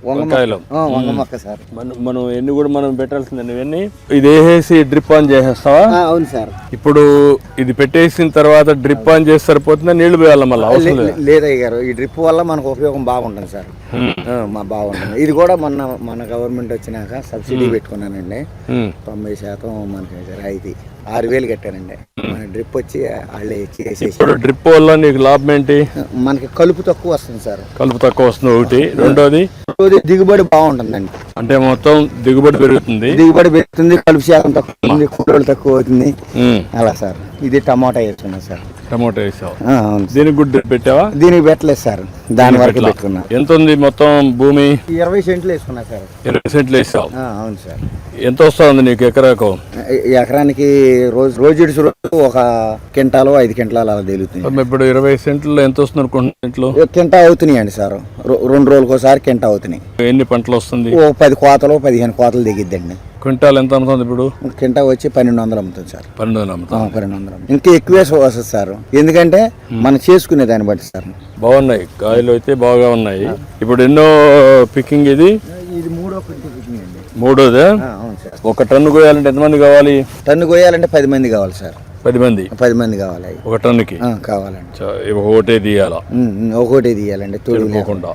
వంకాయలు వంగ మొక్క సార్. మనం ఎన్ని కూడా మనం పెట్టాల్సిందే ఇవన్నీ ఇది వేసేసి డ్రిప్ ఆన్ చేసేస్తావా? అవును సార్. ఇప్పుడు ఇది పెట్టేసిన తర్వాత డ్రిప్ ఆన్ చేసి సరిపోతుందా, నీళ్లు పోయాలి మళ్ళీ అవసరం లేదు? లేదయ్య గారు, ఈ డ్రిప్ వల్ల మనకు ఉపయోగం బాగుంటుంది సార్. బాగుంటుంది. ఇది కూడా మన గవర్నమెంట్ వచ్చినాక సబ్సిడీ పెట్టుకున్నానండి. 90% మనకి రాయితీ 6,000 కట్టానండి. మన డ్రిప్ వచ్చి వాళ్ళే చేసేసి. డ్రిప్ వల్ల నీకు లాభం ఏంటి? మనకి కలుపు తక్కువ వస్తుంది సార్. కలుపు తక్కువ వస్తుంది ఒకటి. రెండోది దిగుబడి బాగుంటుందండి. అంటే మొత్తం దిగుబడి పెరుగుతుంది. కలుపు శాతం తక్కువ అవుతుంది, కూలీలు తక్కువ అవుతుంది. అలా సార్. ఇది టమాటా వేసుకున్నా సార్. టమాటా వేసావు? అవును. దీనికి గుడ్డు పెట్టావా? దీనికి పెట్టలేదు సార్, దాని వరకు పెట్టుకున్నా. ఎంత ఉంది మొత్తం భూమి? 20 సెంట్లు వేసుకున్నా సార్. 20 సెంట్లు వేసావు? అవును సార్. ఎంత వస్తుంది నీకు ఎకరాకు? ఎకరానికి రోజు ఒక క్వింటాలు 5 క్వింటాలు అలా తేలుతుంది. ఇప్పుడు 20 సెంట్లు ఎంత వస్తుంది అనుకుంటున్నా? క్వింటా అవుతున్నాయండి సార్. 2 రోజులకు ఒకసారి క్వింటా అవుతున్నాయి. ఎన్ని పంటలు వస్తుంది? 10 కోతలు 15 కోతలు దిగిద్దండి. క్వింటాల్ ఎంత అమ్ముతుంది ఇప్పుడు? క్వింటా వచ్చి 1200 అమ్ముతుంది సార్. 1200 అమ్ముతుంది. 1200 ఇంకా ఎక్కువే వస్తుంది సార్, ఎందుకంటే మనం చేసుకునే దాన్ని బట్టి సార్. బాగున్నాయి కాయలు అయితే బాగా ఉన్నాయి. ఇప్పుడు ఎన్నో పికింగ్ ఇది? ఇది మూడో పికింగ్ అండి. మూడోదే? అవును సార్. ఒక టన్ను కోయాలంటే ఎంతమంది కావాలి? టన్ను కోయాలంటే 10 మంది కావాలి సార్. 10 మంది? 10 మంది కావాలి ఒక టన్నుకి. కావాలండి. ఒకటే తీయాలా? ఒకటే తీయాలండి, తోడుకోకుండా.